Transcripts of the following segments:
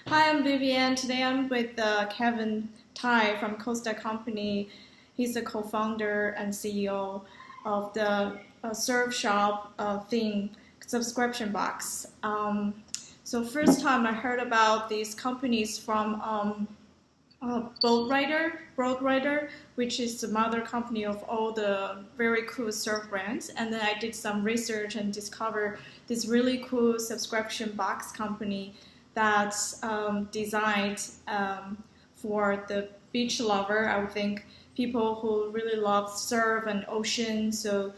Hi, I'm Vivian. Today I'm with Kevin Tighe from Costa Company. He's the co-founder and CEO of the Surf Shop theme subscription box. So first time I heard about these companies from Boardrider, which is the mother company of all the very cool surf brands. And then I did some research and discovered this really cool subscription box company that's designed for the beach lover. I would think people who really love surf and ocean. So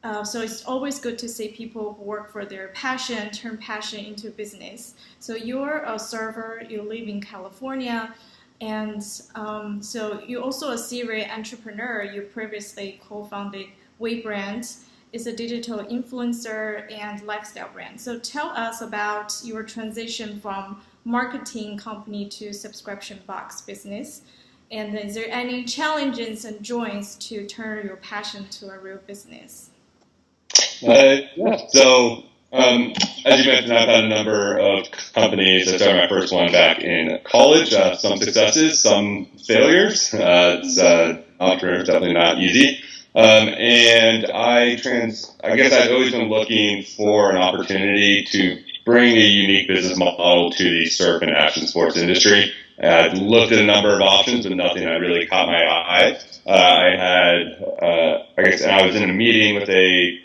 it's always good to see people who work for their passion, turn passion into business. So you're a surfer, you live in California, and so you're also a serial entrepreneur. You previously co-founded Way Brands. It's a digital influencer and lifestyle brand. So tell us about your transition from marketing company to subscription box business. And is there any challenges and joys to turn your passion to a real business? Yeah. So, as you mentioned, I've had a number of companies. I started my first one back in college. Some successes, some failures. Entrepreneur is definitely not easy. And I guess I've always been looking for an opportunity to bring a unique business model to the surf and action sports industry. I've looked at a number of options, but nothing that really caught my eye. I was in a meeting with a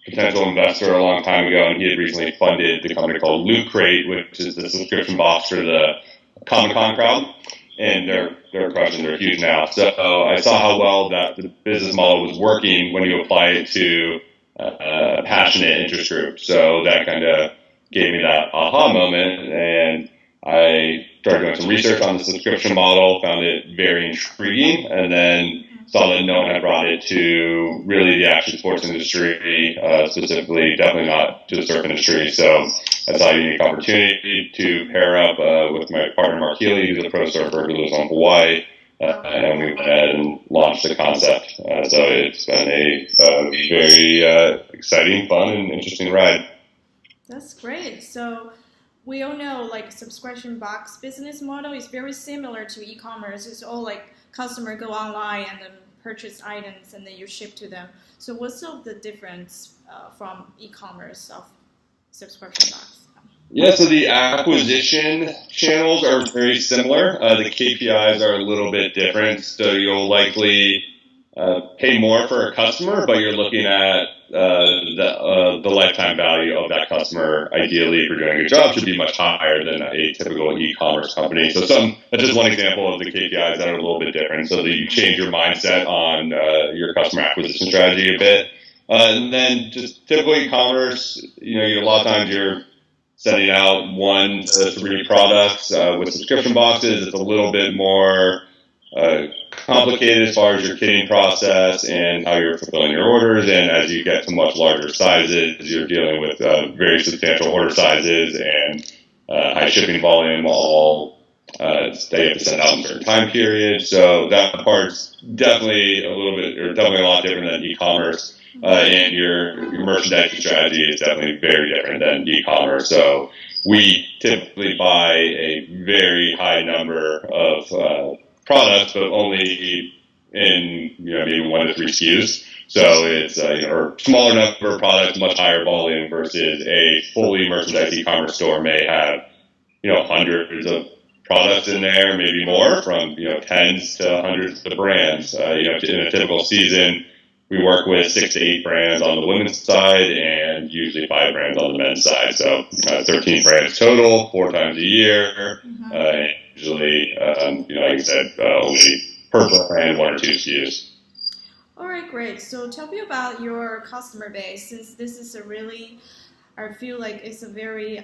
potential investor a long time ago, and he had recently funded the company called Loot Crate, which is the subscription box for the Comic-Con crowd, and they're crushing, they're huge now. So I saw how well that the business model was working when you apply it to a passionate interest group. So that kind of gave me that aha moment, and I started doing some research on the subscription model, found it very intriguing, and then saw that no one had brought it to really the action sports industry, specifically, definitely not to the surf industry. So I saw a unique opportunity to pair up with my partner Mark Healy, who's a pro surfer who lives on Hawaii, and we went ahead and launched the concept. So it's been a very exciting, fun, and interesting ride. That's great. So we all know like subscription box business model is very similar to e-commerce. It's all like customer go online and then purchase items and then you ship to them. So what's the difference from e-commerce of subscription box? Yeah, so the acquisition channels are very similar. The KPIs are a little bit different. So you'll likely pay more for a customer, but you're looking at the lifetime value of that customer. Ideally, if you're doing a good job, should be much higher than a typical e-commerce company. So that's just one example of the KPIs that are a little bit different. So that you change your mindset on your customer acquisition strategy a bit, and then just typical e-commerce. A lot of times you're sending out 1 to 3 products. With subscription boxes, it's a little bit more complicated as far as your kitting process and how you're fulfilling your orders. And as you get to much larger sizes, you're dealing with very substantial order sizes and high shipping volume, all they have to send out in certain time periods. So that part's definitely a lot different than e-commerce. And your merchandising strategy is definitely very different than e-commerce. So we typically buy a very high number of products, but only in maybe 1 to 3 SKUs. So it's or smaller number of products, much higher volume versus a fully merchandised e-commerce store may have hundreds of products in there, maybe more, from tens to hundreds of brands. In a typical season, we work with 6 to 8 brands on the women's side and usually 5 brands on the men's side. So 13 brands total, 4 times a year. Usually, like I said, only per brand 1 or 2 SKUs. All right, great. So tell me about your customer base, since this is I feel like it's a very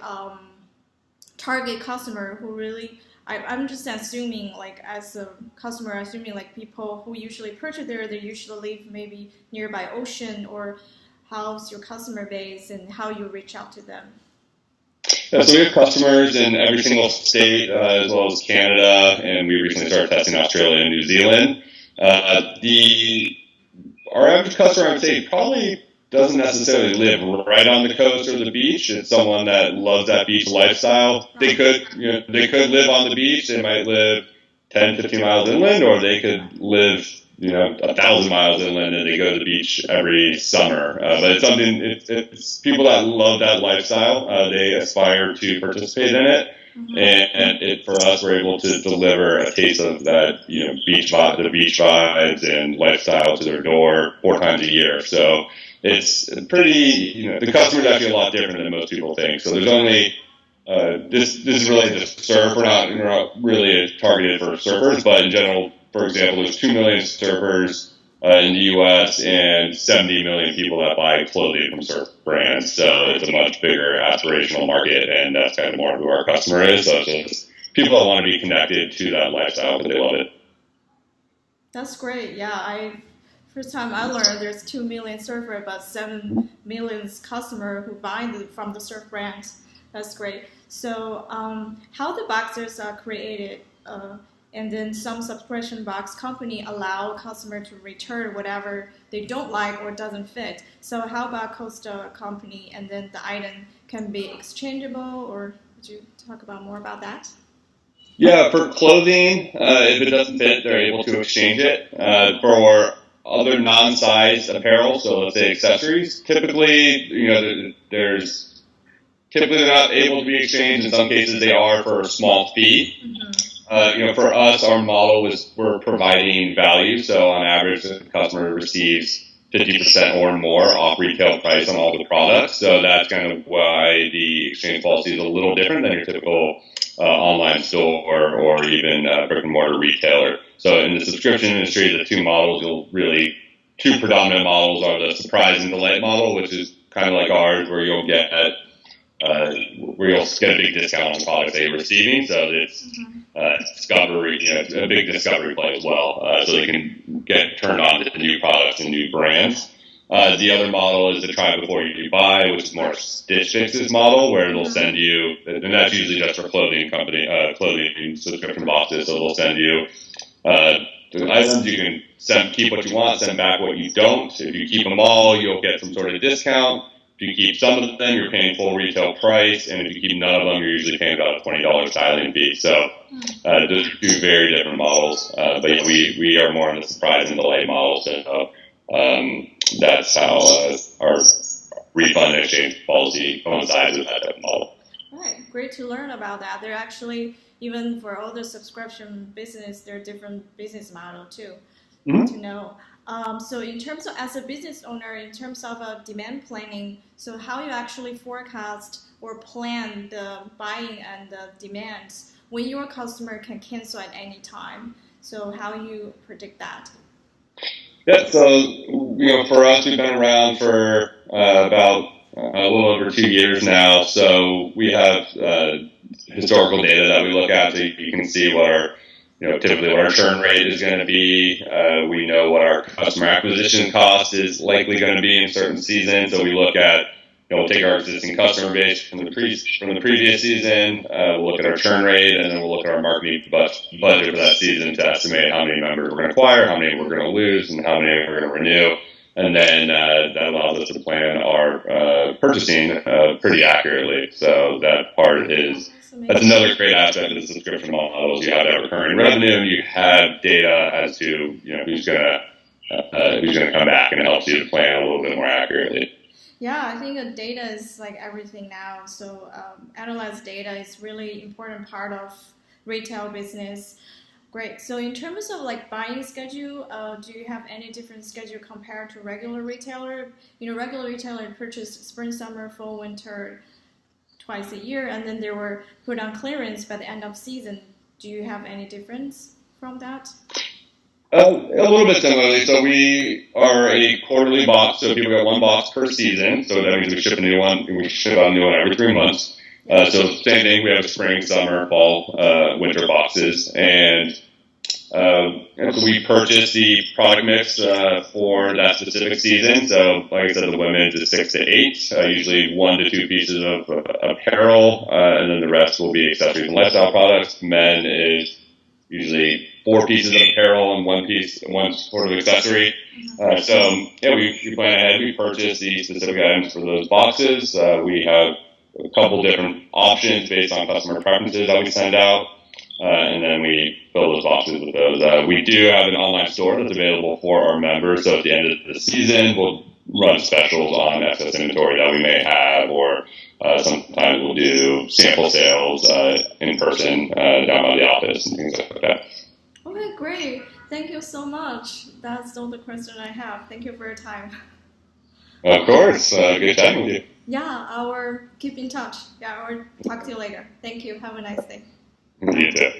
target customer who really, I'm just assuming, like as a customer, assuming like people who usually purchase there, they usually live maybe nearby ocean, or how's your customer base and how you reach out to them? Yeah, so we have customers in every single state, as well as Canada, and we recently started testing Australia and New Zealand. Our average customer, I would say, probably doesn't necessarily live right on the coast or the beach. It's someone that loves that beach lifestyle. They could live on the beach. They might live 10, 15 miles inland, or they could live 1,000 miles inland and they go to the beach every summer. But it's something. It's people that love that lifestyle. They aspire to participate in it. Mm-hmm. And for us, we're able to deliver a taste of that, the beach vibes and lifestyle to their door 4 times a year. So it's pretty, the customer is actually a lot different than most people think. So there's only, this is really just surf. We're not really targeted for surfers, but in general, for example, there's 2 million surfers in the U.S. and 70 million people that buy clothing from surf brands. So it's a much bigger aspirational market, and that's kind of more who our customer is. So it's people that want to be connected to that lifestyle because they love it. That's great. Yeah, first time I learned there's 2 million surfer, but 7 million customer who buy from the surf brands. That's great. So how the boxes are created, and then some subscription box company allow customer to return whatever they don't like or doesn't fit. So how about Costa company, and then the item can be exchangeable, or would you talk about more about that? Yeah, for clothing, if it doesn't fit, they're able to exchange it. For other non-size apparel, so let's say accessories, typically, they're not able to be exchanged. In some cases, they are for a small fee. Mm-hmm. For us, our model is we're providing value. So on average, the customer receives 50% or more off retail price on all the products. So that's kind of why the exchange policy is a little different than your typical online store or even brick and mortar retailer. So in the subscription industry, the two predominant models are the surprise and delight model, which is kind of like ours, where you'll get a big discount on products that you're receiving. So it's discovery, it's a big discovery play as well. So they can get turned on to new products and new brands. The other model is the try before you buy, which is more a Stitch Fixes model, where they'll send you, and that's usually just for clothing subscription boxes. So they'll send you the items. You can keep what you want, send back what you don't. If you keep them all, you'll get some sort of discount. If you keep some of them, you're paying full retail price, and if you keep none of them, you're usually paying about a $20 styling fee. So those are 2 very different models. But yeah, we are more on the surprise and delay model. So that's how our refund and exchange policy coincides with that type of model. Right, great to learn about that. They're actually, even for all the subscription business, there are different business model too. Mm-hmm. To know. So in terms of, as a business owner, in terms of demand planning, so how you actually forecast or plan the buying and the demands when your customer can cancel at any time. So how you predict that? Yeah, so for us, we've been around for about a little over 2 years now. So we have historical data that we look at, so you can see what our typically what our churn rate is going to be. We know what our customer acquisition cost is likely going to be in certain seasons. So we look at, we'll take our existing customer base from the previous season. We'll look at our churn rate, and then we'll look at our marketing budget for that season to estimate how many members we're going to acquire, how many we're going to lose, and how many we're going to renew. And then that allows us to plan our purchasing pretty accurately. So that part that's another great aspect of the subscription models. You have that recurring revenue, and you have data as to who's going to come back, and it helps you to plan a little bit more accurately. Yeah, I think data is like everything now. So analyzed data is really important part of retail business. Great. So in terms of like buying schedule, do you have any different schedule compared to regular retailer? Regular retailer purchase spring, summer, fall, winter twice a year, and then they were put on clearance by the end of season. Do you have any difference from that? A little bit similarly. So we are a quarterly box, so people get 1 box per season. So that means we ship a new one. We ship out a new one every 3 months. So same thing. We have spring, summer, fall, winter boxes, and so we purchase the product mix for that specific season. So, like I said, the women's is 6 to 8, usually 1 to 2 pieces of apparel, and then the rest will be accessories and lifestyle products. Men is usually 4 pieces of apparel and one sort of accessory. We plan ahead. We purchase the specific items for those boxes. We have a couple different options based on customer preferences that we send out, and then we fill those boxes with those. We do have an online store that's available for our members, so at the end of the season, we'll run specials on excess inventory that we may have, or sometimes we'll do sample sales in person down by the office and things like that. Okay, great. Thank you so much. That's all the questions I have. Thank you for your time. Of course. Good chatting with you. Yeah, I'll keep in touch. Yeah, I'll talk to you later. Thank you. Have a nice day. You too.